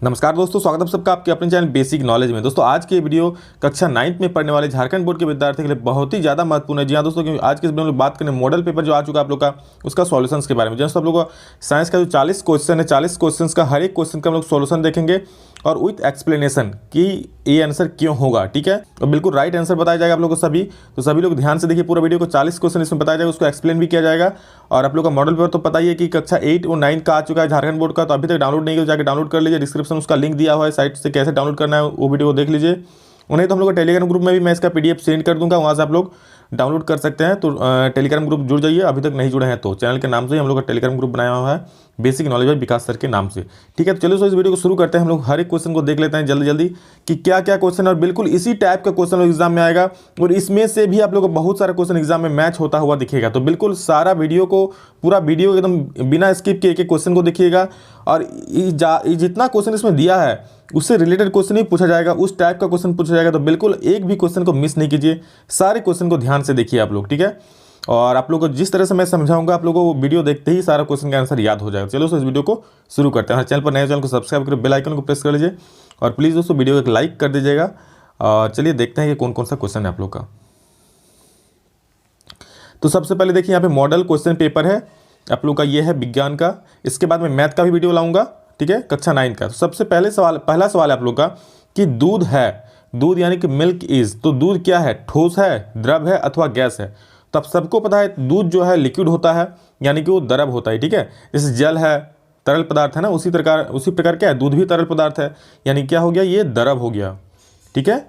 नमस्कार दोस्तों, स्वागत है सबका आपके अपने चैनल बेसिक नॉलेज में। दोस्तों आज की वीडियो कक्षा 9th में पढ़ने वाले झारखंड बोर्ड के विद्यार्थियों के लिए बहुत ही ज़्यादा महत्वपूर्ण है। जी हाँ दोस्तों, क्योंकि आज के इस वीडियो में बात करें मॉडल पेपर जो आ चुका है आप लोग का, उसका सॉल्यूशंस के बारे में। जैसे आप लोगों का साइंस का जो 40 क्वेश्चन है, 40 क्वेश्चन का हर एक क्वेश्चन का हम लोग सॉल्यूशन देखेंगे और विथ एक्सप्लेनेशन कि ये आंसर क्यों होगा। ठीक है, और बिल्कुल राइट आंसर बताया जाएगा आप लोगों को सभी। तो सभी लोग ध्यान से देखिए पूरा वीडियो को। 40 क्वेश्चन इसमें बताया जाएगा, उसको एक्सप्लेन भी किया जाएगा। और आप लोग का मॉडल पेपर तो पता ही है कि कक्षा 8 और 9 का आ चुका है झारखंड बोर्ड का। तो अभी तक डाउनलोड नहीं किया, जाकर डाउनलोड कर लीजिए। डिस्क्रिप्शन उसका लिंक दिया हुआ है, साइट से कैसे डाउनलोड करना है वो वीडियो को देख लीजिए। उन्हें तो हम लोग का टेलीग्राम ग्रुप में भी मैं इसका PDF सेंड कर दूंगा, वहाँ से आप लोग डाउनलोड कर सकते हैं। तो टेलीग्राम ग्रुप जुड़ जाइए, अभी तक नहीं जुड़े हैं तो चैनल के नाम से ही हम लोग का टेलीग्राम ग्रुप बनाया हुआ है, basic knowledge by Vikas sir के नाम से। ठीक है, तो चलिए इस वीडियो को शुरू करते हैं। हम लोग हर एक क्वेश्चन को देख लेते हैं जल्दी जल्दी कि क्या क्या क्वेश्चन है, और बिल्कुल इसी टाइप का क्वेश्चन एग्जाम में आएगा। और इसमें से भी आप लोग को बहुत सारा क्वेश्चन एग्जाम में मैच होता हुआ दिखेगा। तो बिल्कुल सारा वीडियो को, पूरा वीडियो एकदम बिना स्किप के एक एक क्वेश्चन को देखिएगा। और जितना क्वेश्चन इसमें दिया है उससे रिलेटेड क्वेश्चन ही पूछा जाएगा, उस टाइप का क्वेश्चन पूछा जाएगा। तो बिल्कुल एक भी क्वेश्चन को मिस नहीं कीजिए, सारे क्वेश्चन को ध्यान से देखिए आप लोग। ठीक है, और आप लोग को जिस तरह से मैं समझाऊंगा, आप लोगों को वीडियो देखते ही सारा क्वेश्चन का आंसर याद हो जाएगा। चलो इस वीडियो को शुरू करते हैं। चैनल पर नए चैनल को सब्सक्राइब करें, बेल आइकन को प्रेस कर लीजिए, और प्लीज़ दोस्तों वीडियो को एक लाइक कर दीजिएगा। और चलिए देखते हैं कि कौन कौन सा क्वेश्चन है आप लोग का। तो सबसे पहले देखिए यहाँ पे मॉडल क्वेश्चन पेपर है आप लोग का, ये है विज्ञान का। इसके बाद मैं मैथ का भी वीडियो लाऊंगा, ठीक है, कक्षा 9 का। तो सबसे पहला सवाल है आप लोग का कि दूध है, दूध यानी कि मिल्क इज, तो दूध क्या है? ठोस है, द्रव है अथवा गैस है? तो अब सबको पता है दूध जो है लिक्विड होता है, यानी कि वो द्रव होता है। ठीक है, जैसे जल है तरल पदार्थ है ना, उसी प्रकार क्या है, दूध भी तरल पदार्थ है, यानी क्या हो गया, ये द्रव हो गया। ठीक है,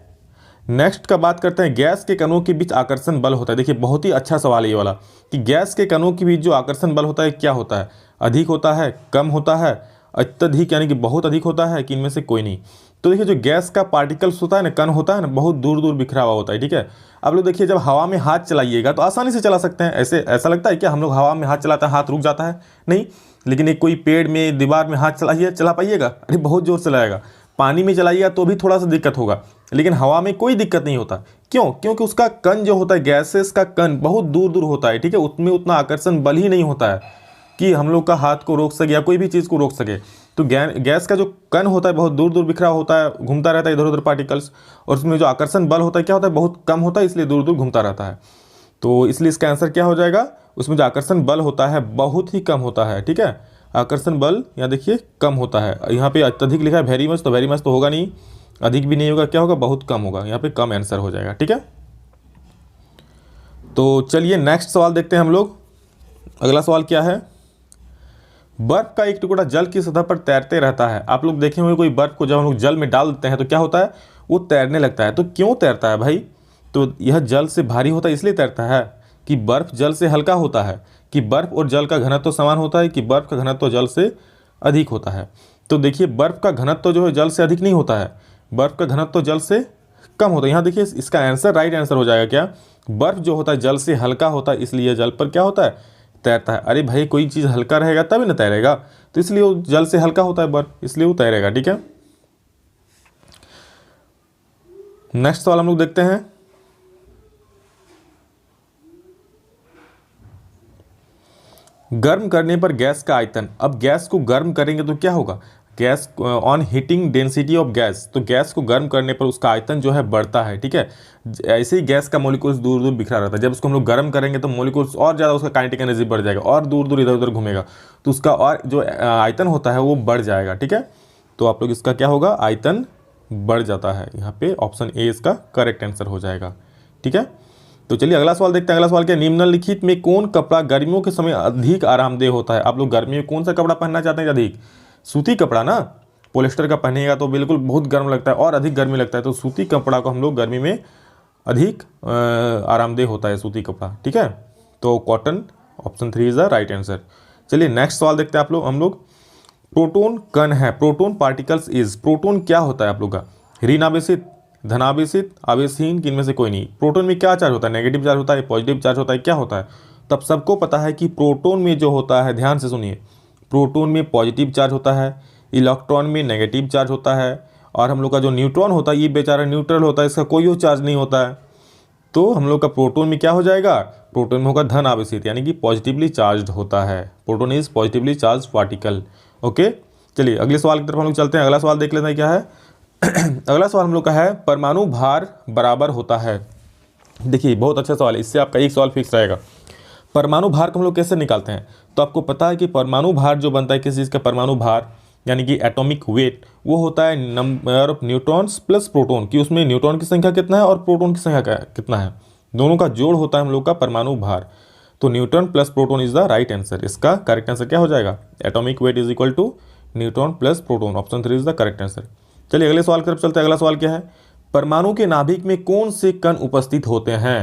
नेक्स्ट का बात करते हैं, गैस के कणों के बीच आकर्षण बल होता है। देखिए बहुत ही अच्छा सवाल है ये वाला कि गैस के कणों के बीच जो आकर्षण बल होता है क्या होता है? अधिक होता है, कम होता है, अत्यधिक यानी कि बहुत अधिक होता है, कि इनमें से कोई नहीं? तो देखिए जो गैस का पार्टिकल्स होता है ना, कण होता है ना, बहुत दूर दूर बिखरा हुआ होता है। ठीक है, आप लोग देखिए जब हवा में हाथ चलाइएगा तो आसानी से चला सकते हैं। ऐसा लगता है क्या हम लोग हवा में हाथ चलाते हैं हाथ रुक जाता है? नहीं। लेकिन एक कोई पेड़ में, दीवार में हाथ चला पाइएगा? अरे बहुत जोर से चलाएगा। पानी में चलाइएगा तो भी थोड़ा सा दिक्कत होगा, लेकिन हवा में कोई दिक्कत नहीं होता। क्यों? क्योंकि उसका कण जो होता है, गैसेस का कण बहुत दूर दूर होता है। ठीक है, उसमें उतना आकर्षण बल ही नहीं होता है कि हम लोग का हाथ को रोक सके या कोई भी चीज़ को रोक सके। तो गैस का जो कण होता है बहुत दूर दूर बिखरा होता है, घूमता रहता है इधर उधर पार्टिकल्स, और उसमें जो आकर्षण बल होता है क्या होता है, बहुत कम होता है, इसलिए दूर दूर घूमता रहता है। तो इसलिए इसका आंसर क्या हो जाएगा, उसमें जो आकर्षण बल होता है बहुत ही कम होता है। ठीक है, आकर्षण बल यहाँ देखिए कम होता है। यहाँ पे अत्यधिक लिखा है वेरी मच, तो वेरी मच तो होगा नहीं, अधिक भी नहीं होगा, क्या होगा, बहुत कम होगा। यहाँ पे कम आंसर हो जाएगा। ठीक है, तो चलिए नेक्स्ट सवाल देखते हैं हम लोग। अगला सवाल क्या है, बर्फ का एक टुकड़ा जल की सतह पर तैरते रहता है। आप लोग देखे होंगे कोई बर्फ को जब हम लोग जल में डाल देते हैं तो क्या होता है, वो तैरने लगता है। तो क्यों तैरता है भाई? तो यह जल से भारी होता है इसलिए तैरता है, कि बर्फ जल से हल्का होता है, कि बर्फ और जल का घनत्व समान होता है, कि बर्फ का घनत्व जल से अधिक होता है? तो देखिए बर्फ का घनत्व जो है जल से अधिक नहीं होता है, बर्फ का घनत्व जल से कम होता है। यहाँ देखिए इसका आंसर राइट आंसर हो जाएगा क्या, बर्फ जो होता है जल से हल्का होता है, इसलिए जल पर क्या होता है, तैरता है। अरे भाई कोई चीज़ हल्का रहेगा तभी ना तैरेगा, तो इसलिए वो जल से हल्का होता है बर्फ, इसलिए वो तैरेगा। ठीक है, नेक्स्ट सवाल हम लोग देखते हैं। गर्म करने पर गैस का आयतन, अब गैस को गर्म करेंगे तो क्या होगा, gas on heating density of gas, तो गैस को गर्म करने पर उसका आयतन जो है बढ़ता है। ठीक है, ऐसे ही गैस का मॉलिक्यूल्स दूर दूर बिखरा रहता है, जब उसको हम लोग गर्म करेंगे तो मॉलिक्यूल्स और ज़्यादा, उसका काइनेटिक एनर्जी बढ़ जाएगा और दूर दूर इधर उधर घूमेगा, तो उसका और जो आयतन होता है वो बढ़ जाएगा। ठीक है, तो आप लोग इसका क्या होगा, आयतन बढ़ जाता है। यहाँ पे ऑप्शन ए इसका करेक्ट आंसर हो जाएगा। ठीक है, तो चलिए अगला सवाल देखते हैं। अगला सवाल क्या, निम्नलिखित में कौन कपड़ा गर्मियों के समय अधिक आरामदेह होता है? आप लोग गर्मियों में कौन सा कपड़ा पहनना चाहते हैं अधिक? सूती कपड़ा ना, पॉलिस्टर का पहनेगा तो बिल्कुल बहुत गर्म लगता है और अधिक गर्मी लगता है, तो सूती कपड़ा को हम लोग गर्मी में अधिक आरामदेह होता है सूती कपड़ा। ठीक है, तो cotton option 3 is the right answer. चलिए नेक्स्ट सवाल देखते हैं हम लोग। प्रोटोन कण है, प्रोटोन पार्टिकल्स इज, प्रोटोन क्या होता है आप लोग का, ऋण आवेशित, धनावेशित, आवेशहीन, कि इनमें से कोई नहीं? प्रोटोन में क्या चार्ज होता है, नेगेटिव चार्ज होता है, पॉजिटिव चार्ज होता है, क्या होता है? तब सबको पता है कि प्रोटोन में जो होता है, ध्यान से सुनिए, प्रोटोन में पॉजिटिव चार्ज होता है, इलेक्ट्रॉन में नेगेटिव चार्ज होता है, और हम लोग का जो न्यूट्रॉन होता है ये बेचारा न्यूट्रल होता है, इसका कोई चार्ज नहीं होता है। तो हम लोग का प्रोटोन में क्या हो जाएगा, प्रोटोन में होगा धन आवेशित, यानी कि पॉजिटिवली चार्ज होता है। Proton is positively charge particle. Okay, चलिए अगले सवाल की तरफ हम लोग चलते हैं। अगला सवाल देख लेते हैं क्या है। अगला सवाल हम लोग का है परमाणु भार बराबर होता है। देखिए बहुत अच्छा सवाल है, इससे आपका एक सवाल फिक्स रहेगा। परमाणु भार को हम लोग कैसे निकालते हैं, तो आपको पता है कि परमाणु भार जो बनता है किसी चीज़ का परमाणु भार यानी कि एटॉमिक वेट, वो होता है number of neutrons plus proton, कि उसमें न्यूट्रॉन की संख्या कितना है और प्रोटॉन की संख्या कितना है, दोनों का जोड़ होता है हम लोग का परमाणु भार। तो neutron plus proton is the right answer. इसका करेक्ट आंसर क्या हो जाएगा, atomic weight is equal to neutron plus proton. Option 3 is the correct answer. चलिए अगले सवाल की तरफ चलते हैं। अगला सवाल क्या है, परमाणु के नाभिक में कौन से कण उपस्थित होते हैं।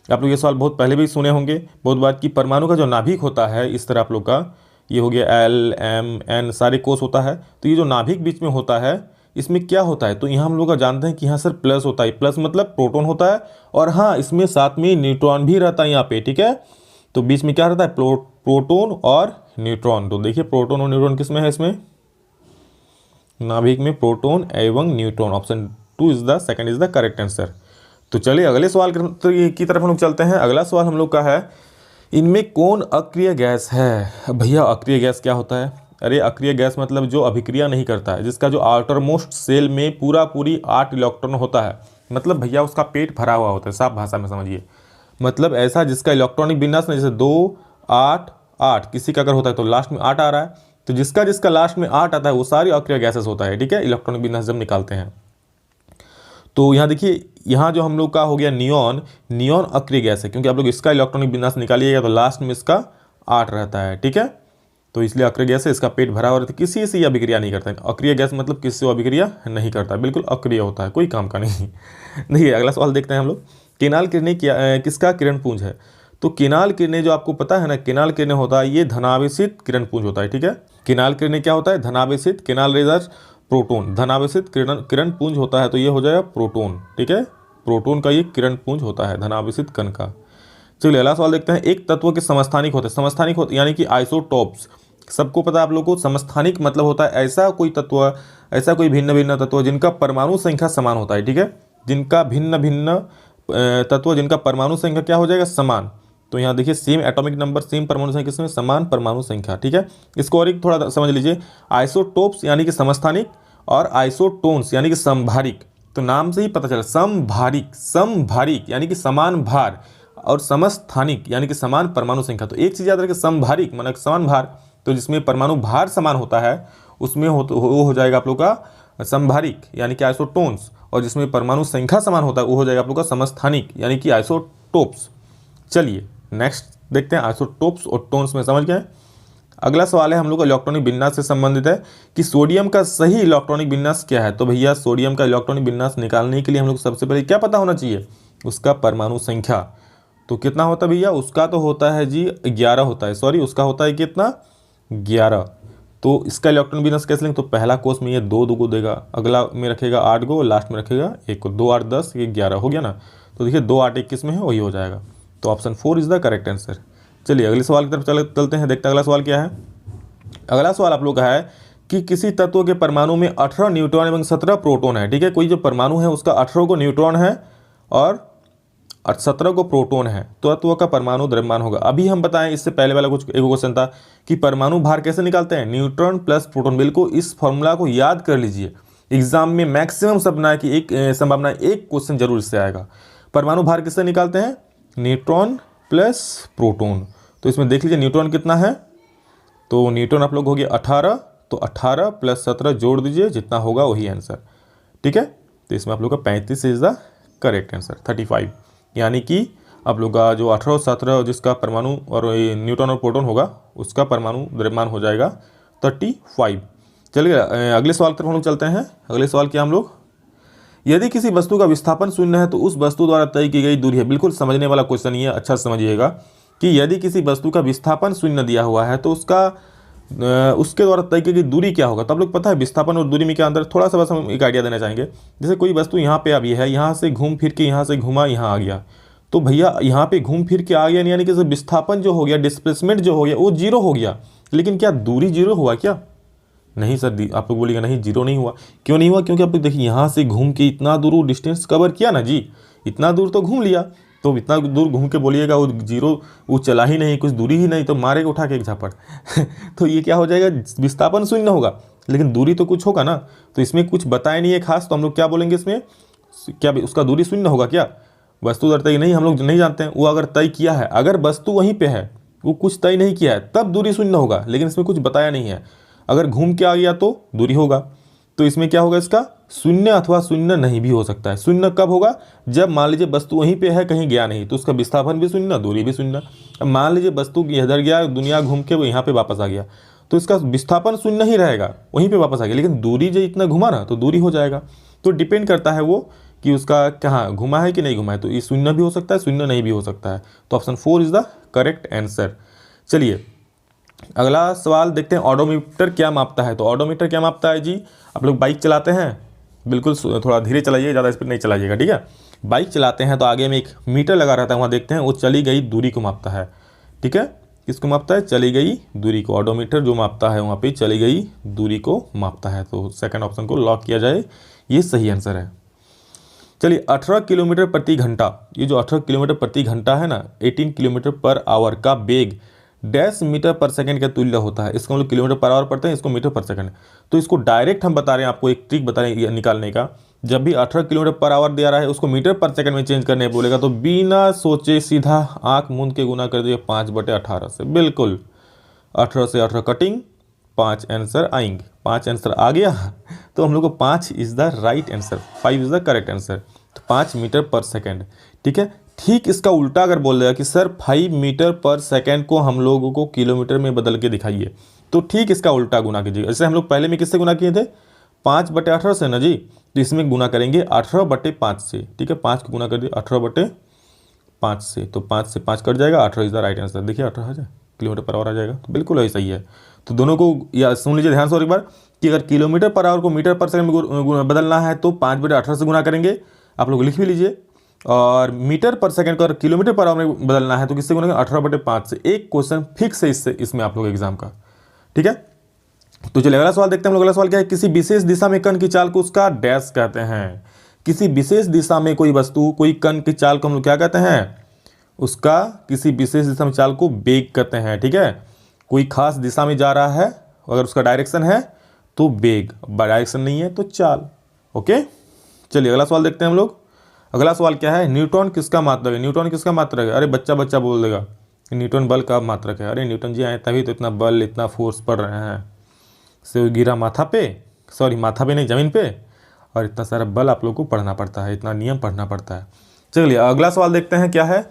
आप लोग ये सवाल बहुत पहले भी सुने होंगे बहुत बार कि परमाणु का जो नाभिक होता है इस तरह आप लोग का ये हो गया एल एम एन सारे कोष होता है, तो ये जो नाभिक बीच में होता है इसमें क्या होता है, तो यहाँ हम लोग का जानते हैं कि यहाँ सर प्लस होता है, प्लस मतलब प्रोटॉन होता है, और हाँ इसमें साथ में न्यूट्रॉन भी रहता है यहाँ पे, ठीक है। तो बीच में क्या रहता है, प्रोटॉन और न्यूट्रॉन। तो देखिए प्रोटॉन और न्यूट्रॉन किस में है, इसमें नाभिक में प्रोटॉन एवं neutron. Option 2 is the second is the correct answer. तो चलिए अगले सवाल की तरफ हम लोग चलते हैं। अगला सवाल हम लोग का है इनमें कौन अक्रिय गैस है। भैया अक्रिय गैस क्या होता है, अरे अक्रिय गैस मतलब जो अभिक्रिया नहीं करता है, जिसका जो आउटर मोस्ट सेल में पूरी 8 इलेक्ट्रॉन होता है, मतलब भैया उसका पेट भरा हुआ होता है, साफ भाषा में समझिए, मतलब ऐसा जिसका इलेक्ट्रॉनिक विन्यास नहीं, जैसे 2 8 8 किसी का अगर होता है तो लास्ट में 8 आ रहा है, तो जिसका लास्ट में 8 आता है वो सारी अक्रिय गैसेस होता है, ठीक है, इलेक्ट्रॉनिक विन्यास जब निकालते हैं। तो यहाँ देखिए यहाँ जो हम लोग का हो गया नियॉन अक्रिय गैस है, क्योंकि आप लोग इसका इलेक्ट्रॉनिक विन्यास निकालिएगा तो लास्ट में इसका 8 रहता है, ठीक है, तो इसलिए अक्रिय गैस है, इसका पेट भरा हुआ रहता है, किसी से अभिक्रिया नहीं करता है। अक्रिय गैस मतलब किसी से अभिक्रिया नहीं करता, बिल्कुल अक्रिय होता है, कोई काम का नहीं। देखिए अगला सवाल देखते हैं हम लोग, केनाल किरणें किसका किरण पुंज है। तो केनाल किरणें जो आपको पता है ना, केनाल किरणें होता है ये धनावेशित किरण पुंज होता है, ठीक है। केनाल किरणें क्या होता है, धनावेशित, केनाल रेजर्स प्रोटॉन, धनावेशित किरण पुंज होता है, तो ये हो जाएगा प्रोटॉन, ठीक है, प्रोटॉन का ये किरण पुंज होता है धनावेशित कण का। चलिए अगला सवाल देखते हैं, एक तत्व के समस्थानिक होते हैं, समस्थानिक होते यानी कि आइसोटोप्स, सबको पता है आप लोगों को, समस्थानिक मतलब होता है ऐसा कोई तत्व, ऐसा कोई भिन्न भिन्न तत्व जिनका परमाणु संख्या समान होता है, ठीक है, जिनका भिन्न भिन्न तत्व जिनका परमाणु संख्या क्या हो जाएगा, समान। तो यहाँ देखिए सेम एटॉमिक नंबर सेम परमाणु संख्या, किसमें समान परमाणु संख्या, ठीक है। इसको और एक थोड़ा समझ लीजिए, आइसोटोप्स यानी कि समस्थानिक और आइसोटोन्स यानी कि समभारिक, तो नाम से ही पता चला, समभारिक यानी कि समान भार, और समस्थानिक यानी कि समान परमाणु संख्या। तो एक चीज़ याद रखिए, समभारिक मतलब समान भार, तो जिसमें परमाणु भार समान होता है उसमें वो हो जाएगा आप लोग का समभारिक यानी कि आइसोटोन्स, और जिसमें परमाणु संख्या समान होता है वो हो जाएगा आप लोग का समस्थानिक यानी कि आइसोटोप्स। चलिए नेक्स्ट देखते हैं, आइसोटोप्स और टोन्स में समझ गए। अगला सवाल है हम लोग का इलेक्ट्रॉनिक विन्यास से संबंधित है कि सोडियम का सही इलेक्ट्रॉनिक विन्यास क्या है। तो भैया सोडियम का इलेक्ट्रॉनिक विन्यास निकालने के लिए हम लोग सबसे पहले क्या पता होना चाहिए, उसका परमाणु संख्या। तो कितना होता है भैया, उसका तो होता है जी 11 होता है, सॉरी उसका होता है कितना 11। तो इसका इलेक्ट्रॉनिक विन्यास कैसे लेंगे, तो पहला कोष में ये 2 को देगा, अगला में रखेगा 8 को, लास्ट में रखेगा 1 को, 2 8 10 ये 11 हो गया ना। तो देखिए 2 8 21 में है वही हो जाएगा, तो option 4 is the correct answer. चलिए अगले सवाल की तरफ चलते हैं, देखते हैं अगला सवाल क्या है। अगला सवाल आप लोग का है कि किसी तत्व के परमाणु में 18 न्यूट्रॉन एवं 17 प्रोटॉन है, ठीक है, कोई जो परमाणु है उसका 18 को न्यूट्रॉन है और 17 को प्रोटॉन है, तो तत्व का परमाणु द्रव्यमान होगा। अभी हम बताएं इससे पहले वाला कुछ एक क्वेश्चन था कि परमाणु भार कैसे निकालते हैं, न्यूट्रॉन प्लस प्रोटॉन, बिल्कुल इस फॉर्मूला को याद कर लीजिए, एग्जाम में मैक्सिमम संभावना एक क्वेश्चन जरूर इससे आएगा। परमाणु भार किससे निकालते हैं, न्यूट्रॉन प्लस प्रोटॉन। तो इसमें देख लीजिए न्यूट्रॉन कितना है, तो न्यूट्रॉन आप लोग हो गया 18, तो 18 प्लस 17 जोड़ दीजिए, जितना होगा वही आंसर, ठीक है। तो इसमें आप लोग का 35 इज द करेक्ट आंसर, 35 यानी कि आप लोग का जो 18 और 17 जिसका परमाणु और न्यूट्रॉन और प्रोटॉन होगा उसका परमाणु द्रव्यमान हो जाएगा 35। चलिए अगले सवाल की तरफ हम लोग चलते हैं। अगले सवाल क्या हम लोग, यदि किसी वस्तु का विस्थापन शून्य है तो उस वस्तु द्वारा तय की गई दूरी है। बिल्कुल समझने वाला क्वेश्चन ये, अच्छा समझिएगा कि यदि किसी वस्तु का विस्थापन शून्य दिया हुआ है तो उसके द्वारा तय की गई दूरी क्या होगा। तो आप लोग पता है विस्थापन और दूरी में क्या अंदर, थोड़ा सा बस हम एक आइडिया देना चाहेंगे। जैसे कोई वस्तु यहाँ पे अभी है, यहाँ से घूम फिर के यहाँ से घुमा यहाँ आ गया, तो भैया यहाँ पे घूम फिर के आ गया यानी कि विस्थापन जो हो गया, डिस्प्लेसमेंट जो हो गया वो 0 हो गया, लेकिन क्या दूरी 0 हुआ क्या, नहीं सर, आप लोग बोलिएगा नहीं 0 नहीं हुआ। क्यों नहीं हुआ, क्योंकि आप लोग देखिए यहाँ से घूम के इतना दूर डिस्टेंस कवर किया ना जी, इतना दूर तो घूम लिया, तो इतना दूर घूम के बोलिएगा वो 0 वो चला ही नहीं, कुछ दूरी ही नहीं, तो मारेगा उठा के एक झापड़। तो ये क्या हो जाएगा, विस्थापन शून्य होगा। लेकिन दूरी तो कुछ होगा ना, तो इसमें कुछ बताया नहीं है खास, तो हम लोग क्या बोलेंगे इसमें, क्या उसका दूरी शून्य होगा क्या? वस्तु दर तय नहीं, हम लोग नहीं जानते हैं, वो अगर तय किया है, अगर वस्तु वहीं पे है, वो कुछ तय नहीं किया है, तब दूरी शून्य होगा, लेकिन इसमें कुछ बताया नहीं है। अगर घूम के आ गया तो दूरी होगा, तो इसमें क्या होगा, इसका शून्य अथवा शून्य नहीं भी हो सकता है। शून्य कब होगा, जब मान लीजिए वस्तु वहीं पे है, कहीं गया नहीं, तो उसका विस्थापन भी शून्य, दूरी भी शून्य। अब मान लीजिए वस्तु इधर गया, दुनिया घूम के वो यहाँ पे वापस आ गया, तो इसका विस्थापन शून्य ही रहेगा, वहीं पे वापस आ गया, लेकिन दूरी जो इतना घुमा ना, तो दूरी हो जाएगा। तो डिपेंड करता है वो कि उसका कहाँ घुमा है कि नहीं घुमा है, तो ये शून्य भी हो सकता है, शून्य नहीं भी हो सकता है। तो option 4 is the correct answer. चलिए अगला सवाल देखते हैं, ऑडोमीटर क्या मापता है। तो ऑडोमीटर क्या मापता है जी, आप लोग बाइक चलाते हैं, बिल्कुल थोड़ा धीरे चलाइए, ज़्यादा स्पीड नहीं चलाइएगा, ठीक है। बाइक चलाते हैं तो आगे में एक मीटर लगा रहता है, वहाँ देखते हैं वो चली गई दूरी को मापता है, ठीक है। किसको मापता है, चली गई दूरी को। ऑडोमीटर जो मापता है वहाँ पे चली गई दूरी को मापता है। तो सेकंड ऑप्शन को लॉक किया जाए, ये सही आंसर है। चलिए 18 किलोमीटर प्रति घंटा, ये जो 18 किलोमीटर प्रति घंटा है ना, 18 किलोमीटर पर आवर का वेग डैश मीटर पर सेकंड के तुल्य होता है। इसको हम लोग किलोमीटर पर आवर पढ़ते हैं, इसको मीटर पर सेकंड। तो इसको डायरेक्ट हम बता रहे हैं, आपको एक ट्रिक बता रहे हैं निकालने का। जब भी 18 किलोमीटर पर आवर दे रहा है, उसको मीटर पर सेकंड में चेंज करने बोलेगा, तो बिना सोचे सीधा आंख मूंद के गुना कर दिए 5/18 से। बिल्कुल 18 से 18 कटिंग, 5 आंसर आएंगे, 5 आंसर आ गया, तो हम लोग को 5 is the right answer, 5 is the correct answer. तो 5 मीटर पर सेकेंड, ठीक है। ठीक इसका उल्टा अगर बोल देगा कि सर 5 मीटर पर सेकेंड को हम लोगों को किलोमीटर में बदल के दिखाइए, तो ठीक इसका उल्टा गुना कीजिएगा। जैसे हम लोग पहले में किससे गुना किए थे, 5/18 से ना जी, तो इसमें गुना करेंगे 18/5 से, ठीक है। 5 को गुना कर दिए 18/5 से, तो 5 से 5 कट जाएगा, 18 इज द राइट आंसर। देखिए 18 किलोमीटर पर आवर आ जाएगा, तो बिल्कुल ऐसा ही है। तो दोनों को या सुन लीजिए ध्यान से और एक बार, कि अगर किलोमीटर पर आवर को मीटर पर सेकंड में बदलना है तो 5/18 से गुना करेंगे, आप लोग लिख भी लीजिए। और मीटर पर सेकंड को अगर किलोमीटर पर आवर में बदलना है तो किससे गुना, 18/5 से। एक क्वेश्चन फिक्स है इसमें आप लोग एग्जाम का, ठीक है। तो चलिए अगला सवाल देखते हैं हम लोग। अगला सवाल क्या है, किसी विशेष दिशा में कण की चाल को उसका डैश कहते हैं। किसी विशेष दिशा में कोई वस्तु, कोई कण की चाल को हम लोग क्या कहते हैं, उसका किसी विशेष दिशा में चाल को वेग कहते हैं, ठीक है। कोई खास दिशा में जा रहा है, अगर उसका डायरेक्शन है तो वेग, डायरेक्शन नहीं है तो चाल, ओके। चलिए अगला सवाल देखते हैं हम लोग। अगला सवाल क्या है, न्यूटन किसका मात्रक है। न्यूटन किसका मात्रक है, अरे बच्चा बोल देगा न्यूटन बल का मात्रक है। अरे न्यूटन जी आए तभी तो इतना बल, इतना फोर्स पड़ रहे हैं, से गिरा माथा पे, सॉरी माथा पे नहीं ज़मीन पे, और इतना सारा बल आप लोग को पढ़ना पड़ता है, इतना नियम पढ़ना पड़ता है। चलिए अगला सवाल देखते हैं क्या है,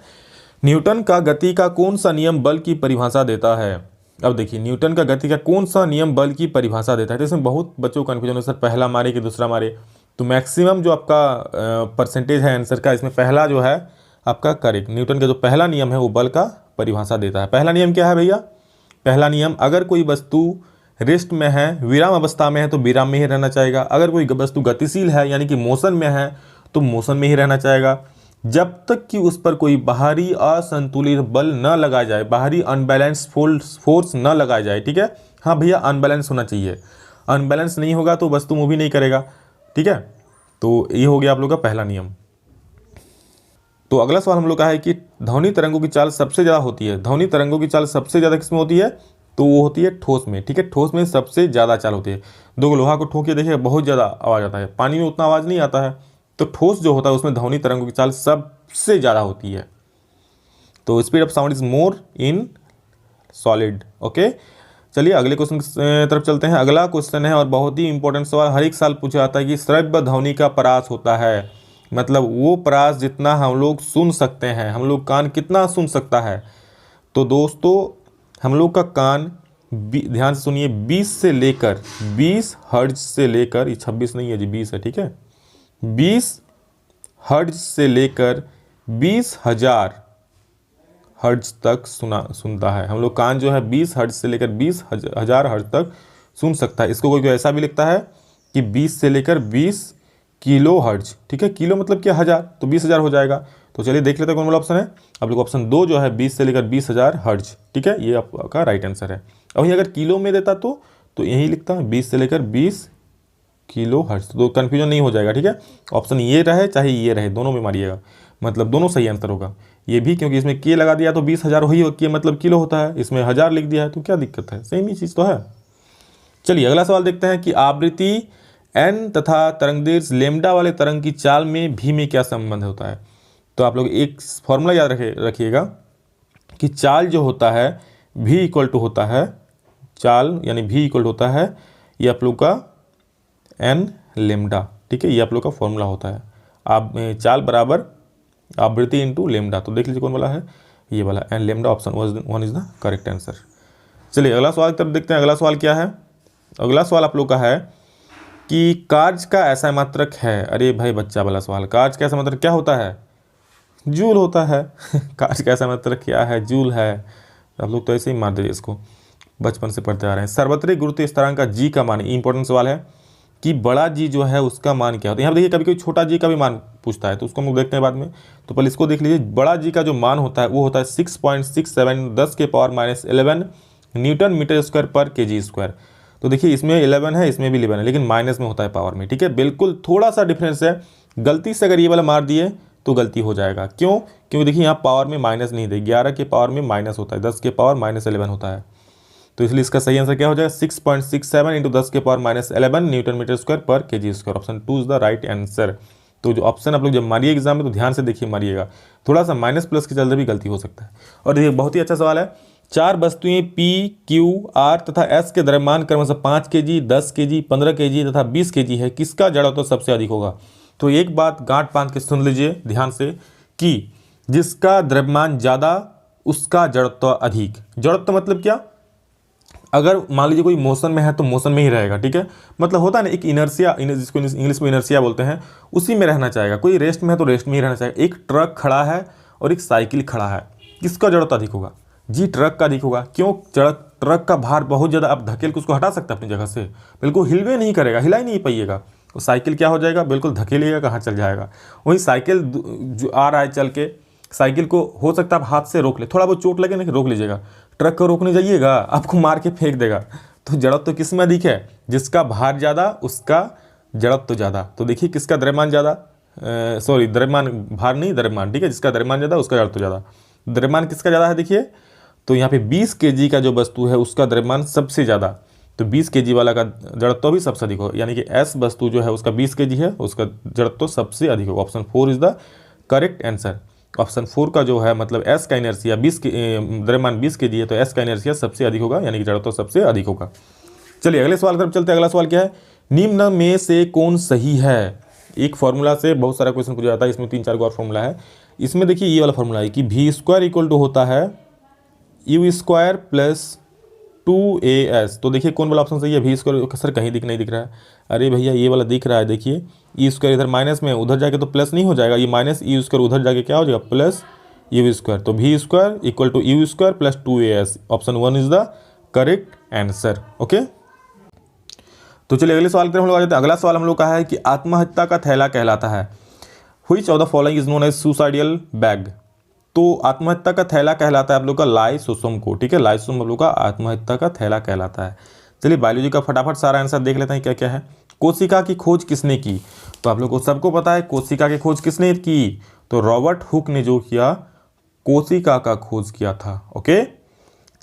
न्यूटन का गति का कौन सा नियम बल की परिभाषा देता है। अब देखिए न्यूटन का गति का कौन सा नियम बल की परिभाषा देता है। तो इसमें बहुत बच्चों को कन्फ्यूजन है, सर पहला मारे कि दूसरा मारे। तो मैक्सिमम जो आपका परसेंटेज है आंसर का, इसमें पहला जो है आपका करेक्ट। न्यूटन का जो पहला नियम है वो बल का परिभाषा देता है। पहला नियम क्या है भैया, पहला नियम, अगर कोई वस्तु रेस्ट में है, विराम अवस्था में है, तो विराम में ही रहना चाहेगा। अगर कोई वस्तु गतिशील है यानी कि मोशन में है तो मोशन में ही रहना चाहेगा, जब तक कि उस पर कोई बाहरी असंतुलित बल न लगाया जाए, बाहरी अनबैलेंस फोर्स न लगाया जाए, ठीक है। हाँ भैया अनबैलेंस होना चाहिए, अनबैलेंस नहीं होगा तो वस्तु मूव ही नहीं करेगा, ठीक है। तो ये हो गया आप लोग का पहला नियम। तो अगला सवाल हम लोग का है कि ध्वनि तरंगों की चाल सबसे ज़्यादा होती है। ध्वनि तरंगों की चाल सबसे ज़्यादा किसमें होती है, तो वो होती है ठोस में, ठीक है। ठोस में सबसे ज़्यादा चाल होती है। दो लोहा को ठोकिए, देखिए बहुत ज़्यादा आवाज़ आता है, पानी में उतना आवाज़ नहीं आता है। तो ठोस जो होता है उसमें ध्वनि तरंगों की चाल सबसे ज़्यादा होती है। तो speed of sound is more in solid, okay. चलिए अगले क्वेश्चन की तरफ चलते हैं। अगला क्वेश्चन है और बहुत ही इंपॉर्टेंट सवाल, हर एक साल पूछा जाता है कि श्रव्य ध्वनि का परास होता है, मतलब वो परास जितना हम लोग सुन सकते हैं, हम लोग कान कितना सुन सकता है। तो दोस्तों हम लोग का कान, ध्यान से सुनिए, 20 से लेकर 20 हर्ट्ज से लेकर, ये 26 नहीं है जी 20 है, ठीक है, 20 हर्ट्ज से लेकर 20,000 हर्ट्ज तक सुनता है। हम लोग कान जो है 20 हर्ट्ज से लेकर 20,000 हर्ट्ज तक सुन सकता है। इसको कोई ऐसा भी लिखता है कि 20 से लेकर 20 किलो हर्ट्ज, ठीक है। किलो मतलब क्या, 1000, तो 20,000 हो जाएगा। तो चलिए देख लेते हैं कौन वाला ऑप्शन है। आप लोग ऑप्शन 2 जो है 20 से लेकर 20,000 हर्ट्ज, ठीक है, ये आपका राइट आंसर है। वहीं अगर किलो में देता तो यही लिखता है 20 से लेकर 20 किलो हर्ट्ज, तो कन्फ्यूजन नहीं हो जाएगा, ठीक है। ऑप्शन ये रहे चाहे ये रहे, दोनों में मारिएगा, मतलब दोनों सही आंसर होगा। ये भी क्योंकि इसमें के लगा दिया तो 20,000 वही के मतलब किलो होता है, इसमें 1000 लिख दिया है तो क्या दिक्कत है, सेम ही चीज़ तो है। चलिए अगला सवाल देखते हैं कि आवृत्ति एन तथा तरंगदैर्घ्य लेमडा वाले तरंग की चाल में भी में क्या संबंध होता है। तो आप लोग एक फॉर्मूला याद रखिएगा कि चाल जो होता है v इक्वल टू होता है चाल यानी v इक्वल होता है ये आप लोग का एन लेमडा, ठीक है, ये आप लोग का फॉर्मूला होता है। आप चाल बराबर आवृत्ति इंटू लेमडा। तो देख लीजिए कौन वाला है, ये वाला n lambda, option 1 is the correct answer. चलिए अगला सवाल की तरफ देखते हैं। अगला सवाल क्या है, अगला सवाल आप लोग का है कि कार्य का ऐसा मात्रक है। अरे भाई बच्चा वाला सवाल, कार्य का ऐसा मात्रक क्या होता है, जूल होता है। कार्य का ऐसा मात्रक क्या है, जूल है। आप लोग तो ऐसे ही मार दीजिए, इसको बचपन से पढ़ते आ रहे हैं। सार्वत्रिक गुरुत्व स्थिरांक का जी का मान, इंपॉर्टेंट सवाल है कि बड़ा जी जो है उसका मान क्या होता है। यहाँ देखिए कभी कोई छोटा जी का भी मान पूछता है तो उसको हम लोग देखते हैं बाद में। तो पहले इसको देख लीजिए, बड़ा जी का जो मान होता है वो होता है 6.67 10 के पावर -11 न्यूटन मीटर स्क्वायर पर केजी स्क्वायर। तो देखिए इसमें 11 है, इसमें भी 11 है, लेकिन माइनस में होता है पावर में, ठीक है, बिल्कुल थोड़ा सा डिफरेंस है। गलती से अगर ये वाला मार दिए तो गलती हो जाएगा। क्यों, क्योंकि देखिए यहाँ पावर में माइनस नहीं दे, 11 के पावर में माइनस होता है, 10 के पावर -11 होता है। तो इसलिए इसका सही आंसर क्या हो जाएगा, 6.67 इंटू 10 के पावर -11 न्यूटन मीटर स्क्वायर पर KG square. Option 2 is the right answer. तो जो ऑप्शन आप लोग जब मारिए एग्जाम में तो ध्यान से देखिए मारिएगा, थोड़ा सा माइनस प्लस के चलते भी गलती हो सकता है। और देखिए बहुत ही अच्छा सवाल है, 4 वस्तुएं P, Q, R तथा S के द्रव्यमान क्रमशः 5 kg, 10 kg, 15 kg तथा 20 kg है, किसका जड़त्व सबसे अधिक होगा। तो एक बात गांठ बांध के सुन लीजिए ध्यान से कि जिसका द्रव्यमान ज़्यादा उसका जड़त्व अधिक। जड़त्व मतलब क्या, अगर मान लीजिए कोई मोशन में है तो मोशन में ही रहेगा, ठीक है, मतलब होता है ना एक इनर्सिया, जिसको इंग्लिश में इनर्सिया बोलते हैं, उसी में रहना चाहेगा। कोई रेस्ट में है तो रेस्ट में ही रहना चाहेगा। एक ट्रक खड़ा है और एक साइकिल खड़ा है, किसका जड़त्व अधिक होगा, जी ट्रक का अधिक होगा। क्यों, ट्रक का भार बहुत ज़्यादा, आप धकेल के उसको हटा सकते हैं अपनी जगह से, बिल्कुल हिलवे नहीं करेगा, हिला ही नहीं पाइएगा। तो साइकिल क्या हो जाएगा, बिल्कुल धकेलिएगा कहाँ चल जाएगा। वहीं साइकिल जो आ रहा है चल के, साइकिल को हो सकता है आप हाथ से रोक ले, थोड़ा बहुत चोट लगे ना रोक लीजिएगा, ट्रक को रोकने जाइएगा आपको मार के फेंक देगा। तो जड़त्व तो किस में अधिक है, जिसका भार ज़्यादा उसका जड़त्व तो ज़्यादा। तो देखिए किसका द्रव्यमान ज़्यादा, सॉरी द्रव्यमान, भार नहीं द्रव्यमान, ठीक है, जिसका द्रव्यमान ज़्यादा उसका जड़त्व ज़्यादा। द्रव्यमान किसका ज़्यादा है, देखिए तो यहाँ पे 20 kg का जो वस्तु है उसका द्रव्यमान सबसे ज़्यादा, तो 20 kg वाला का जड़त्व भी सबसे अधिक हो, यानी कि S वस्तु जो है उसका 20 kg है, उसका जड़त्व सबसे अधिक होगा। Option 4 is the correct answer. Option 4 का जो है मतलब S का इनर्सिया 20 द्रव्यमान 20 kg है, तो S का इनर्सिया सबसे अधिक होगा, यानी कि जड़त्व सबसे अधिक होगा। चलिए अगले सवाल की तरफ चलते हैं। अगला सवाल क्या है, निम्न में से कौन सही है। एक फॉर्मूला से बहुत सारा क्वेश्चन पूछा जाता है, इसमें 3-4 और फॉर्मूला है। इसमें देखिए ये वाला फॉर्मूला है कि v² इक्वल टू होता है u² प्लस 2as। तो देखिए कौन वाला ऑप्शन सही है, v² सर कहीं नहीं दिख रहा है। अरे भैया ये वाला दिख रहा है, देखिए e² इधर माइनस में, उधर जाके तो प्लस नहीं हो जाएगा, ये माइनस u², उधर जाके क्या हो जाएगा प्लस u²। तो v² equal to u² plus 2as। Option 1 is the correct answer. Okay, तो चलिए अगले सवाल की तरफ हम लोग आ जाते हैं। अगला सवाल हम लोग का है कि आत्महत्या का थैला कहलाता है, which of the following is known as suicidal bag. तो आत्महत्या का थैला कहलाता है आप लोग का लाइसोसोम को, ठीक है, लाइसोसोम आप लोग का आत्महत्या का थैला कहलाता है। चलिए बायोलॉजी का फटाफट सारा आंसर देख लेते हैं क्या क्या है। कोशिका की खोज किसने की, तो आप लोग को सबको पता है कोशिका की खोज किसने की, तो रॉबर्ट हुक ने जो किया कोशिका का खोज किया था। ओके,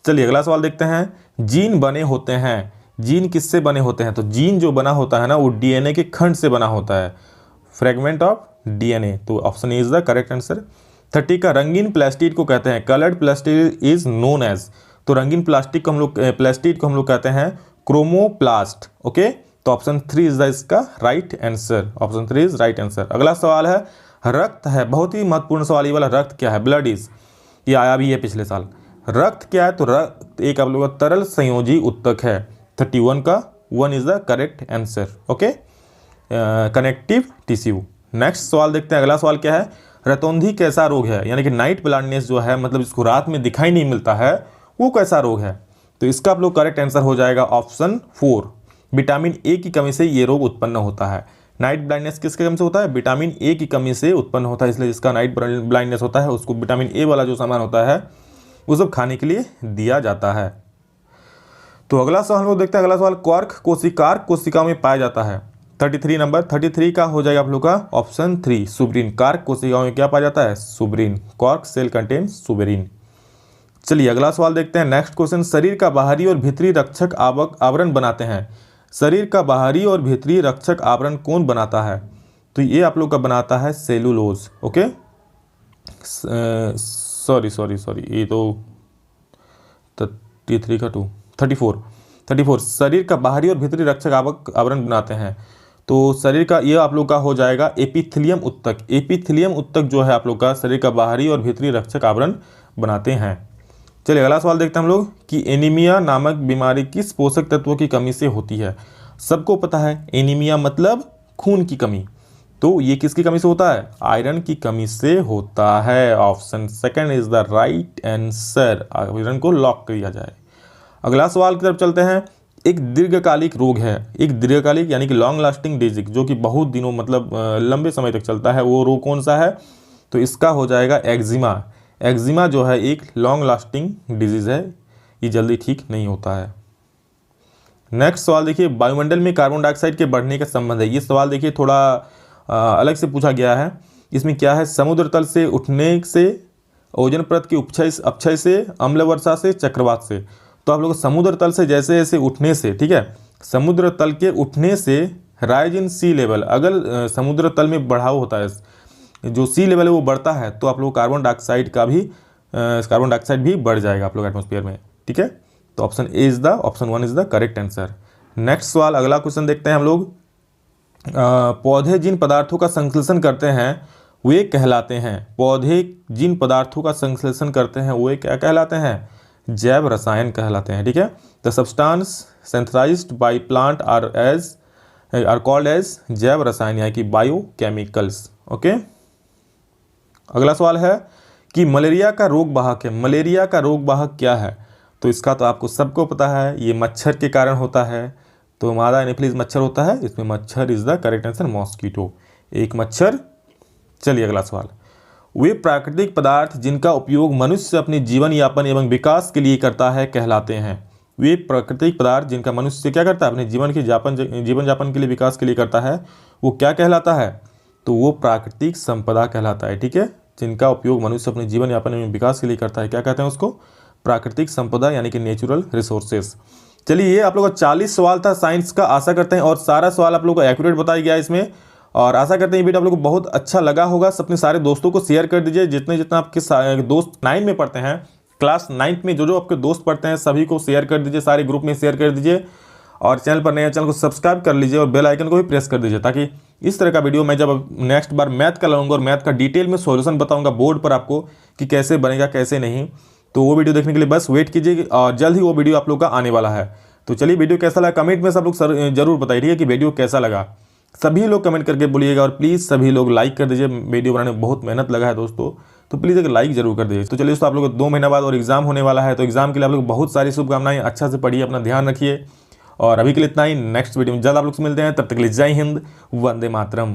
चलिए अगला सवाल देखते हैं। जीन बने होते हैं, जीन किससे बने होते हैं, तो जीन जो बना होता है ना वो डीएनए के खंड से बना होता है, फ्रेगमेंट ऑफ डीएनए। तो option is the correct answer. 30 का रंगीन प्लास्टिड को कहते हैं, coloured plastid is known as. तो रंगीन प्लास्टिक को हम लोग प्लास्टिड को हम लोग कहते हैं क्रोमोप्लास्ट। ओके, तो ऑप्शन 3 इज द इसका right answer. Option 3 is right answer. अगला सवाल है रक्त है, बहुत ही महत्वपूर्ण सवाल ये वाला, रक्त क्या है, ब्लड इज, ये आया भी है पिछले साल। रक्त क्या है, तो रक्त एक आप लोग का तरल संयोजी उत्तक है। 31 का 1 is the correct answer. Okay, connective tissue. Next सवाल देखते हैं। अगला सवाल क्या है, रतौंधी कैसा रोग है, यानी कि नाइट ब्लाइंडनेस जो है, मतलब इसको रात में दिखाई नहीं मिलता है, वो कैसा रोग है। तो इसका आप लोग करेक्ट आंसर हो जाएगा ऑप्शन 4, विटामिन ए की कमी से ये रोग उत्पन्न होता है। नाइट ब्लाइंडनेस किसके कमी से होता है, विटामिन ए की कमी से उत्पन्न होता है, इसलिए जिसका नाइट ब्लाइंडनेस होता है उसको विटामिन ए वाला जो सामान होता है वो सब खाने के लिए दिया जाता है। तो अगला सवाल हम लोग देखते हैं। अगला सवाल, क्वार्क कोशिकाओं में पाया जाता है। 33 नंबर 33 का हो जाएगा आप लोग का ऑप्शन 3 सुब्रीन। कार्क कोशिकाओं में क्या पाया जाता है, suberin. Cork cell contain suberin. चलिए अगला सवाल देखते हैं। नेक्स्ट क्वेश्चन, शरीर का बाहरी और भीतरी रक्षक आवरण बनाते हैं। शरीर का बाहरी और भीतरी रक्षक आवरण कौन बनाता है? तो ये आप लोग का बनाता है सेलुलोज। ओके, सॉरी ये तो 33 का 2 34 शरीर का बाहरी और भीतरी रक्षक आवरण बनाते हैं। तो शरीर का ये आप लोग का हो जाएगा एपिथेलियम उत्तक। एपिथेलियम उत्तक जो है आप लोग का शरीर का बाहरी और भीतरी रक्षक आवरण बनाते हैं। चलिए अगला सवाल देखते हैं हम लोग कि एनीमिया नामक बीमारी किस पोषक तत्वों की कमी से होती है? सबको पता है एनीमिया मतलब खून की कमी, तो ये किसकी कमी से होता है? आयरन की कमी से होता है। Option second is the right answer. Iron को लॉक किया जाए। अगला सवाल की तरफ चलते हैं। एक दीर्घकालिक रोग है, एक दीर्घकालिक यानी कि लॉन्ग लास्टिंग डिजीज, जो कि बहुत दिनों मतलब लंबे समय तक चलता है, वो रोग कौन सा है? तो इसका हो जाएगा एक्जिमा। एक्जिमा जो है एक लॉन्ग लास्टिंग डिजीज है, ये जल्दी ठीक नहीं होता है। नेक्स्ट सवाल देखिए, वायुमंडल में कार्बन डाइऑक्साइड के बढ़ने का संबंध है। ये सवाल देखिए थोड़ा अलग से पूछा गया है। इसमें क्या है? समुद्र तल से उठने से, ओजोन परत की अपक्षय से, अम्ल वर्षा से, चक्रवात से। तो आप लोग समुद्र तल से जैसे जैसे उठने से, ठीक है, समुद्र तल के उठने से राइज इन सी लेवल, अगर समुद्र तल में बढ़ाव होता है, जो सी लेवल है वो बढ़ता है, तो आप लोग कार्बन डाइऑक्साइड भी बढ़ जाएगा आप लोग एटमॉस्फेयर में। ठीक है, तो option one is the correct answer. Next सवाल, अगला क्वेश्चन देखते हैं हम लोग। पौधे जिन पदार्थों का संश्लेषण करते हैं वे कहलाते हैं। पौधे जिन पदार्थों का संश्लेषण करते हैं वे क्या कहलाते हैं? जैव रसायन कहलाते हैं। ठीक है, the substance synthesised by plant are called as जैव रसायन यानी कि बायोकेमिकल्स। ओके, अगला सवाल है कि मलेरिया का रोग वाहक है। मलेरिया का रोग वाहक क्या है? तो इसका तो आपको सबको पता है, ये मच्छर के कारण होता है। तो मादा एनोफिलीज मच्छर होता है, इसमें मच्छर is the correct answer, mosquito, एक मच्छर। चलिए अगला सवाल, वे प्राकृतिक पदार्थ जिनका उपयोग मनुष्य अपने जीवन यापन एवं विकास के लिए करता है कहलाते हैं। वे प्राकृतिक पदार्थ जिनका मनुष्य क्या करता है? अपने जीवन यापन के लिए, विकास के लिए करता है, वो क्या कहलाता है? तो वो प्राकृतिक संपदा कहलाता है। ठीक है, जिनका उपयोग मनुष्य अपने जीवन यापन एवं विकास के लिए करता है, क्या कहते हैं उसको? प्राकृतिक संपदा यानी कि नेचुरल रिसोर्सेस। चलिए ये आप लोगों का 40 सवाल था साइंस का। आशा करते हैं और सारा सवाल आप लोगों को एक्यूरेट बताया गया इसमें, और आशा करते हैं ये वीडियो आप लोगों को बहुत अच्छा लगा होगा। अपने सारे दोस्तों को शेयर कर दीजिए, जितना आपके दोस्त 9 में पढ़ते हैं, क्लास 9 में जो आपके दोस्त पढ़ते हैं सभी को शेयर कर दीजिए, सारे ग्रुप में शेयर कर दीजिए, और चैनल पर नए चैनल को सब्सक्राइब कर लीजिए और बेल आइकन को भी प्रेस कर दीजिए, ताकि इस तरह का वीडियो मैं जब नेक्स्ट बार मैथ का लाऊंगा और मैथ का डिटेल में सॉल्यूशन बताऊंगा बोर्ड पर आपको कि कैसे बनेगा कैसे नहीं, तो वो वीडियो देखने के लिए बस वेट कीजिए, और जल्द ही वो वीडियो आप लोग का आने वाला है। तो चलिए वीडियो कैसा लगा कमेंट में सब लोग जरूर बताइए, ठीक है, कि वीडियो कैसा लगा। सभी लोग कमेंट करके बोलिएगा, और प्लीज़ सभी लोग लाइक कर दीजिए। वीडियो बनाने में बहुत मेहनत लगा है दोस्तों, तो प्लीज़ एक लाइक जरूर कर दीजिए। तो चलिए दोस्तों, आप लोग 2 महीना बाद और एग्जाम होने वाला है, तो एग्जाम के लिए आप लोग बहुत सारी शुभकामनाएं। अच्छा से पढ़िए, अपना ध्यान रखिए, और अभी के लिए इतना ही। नेक्स्ट वीडियो में जल्द आप लोग से मिलते हैं, तब तक के लिए जय हिंद, वंदे मातरम।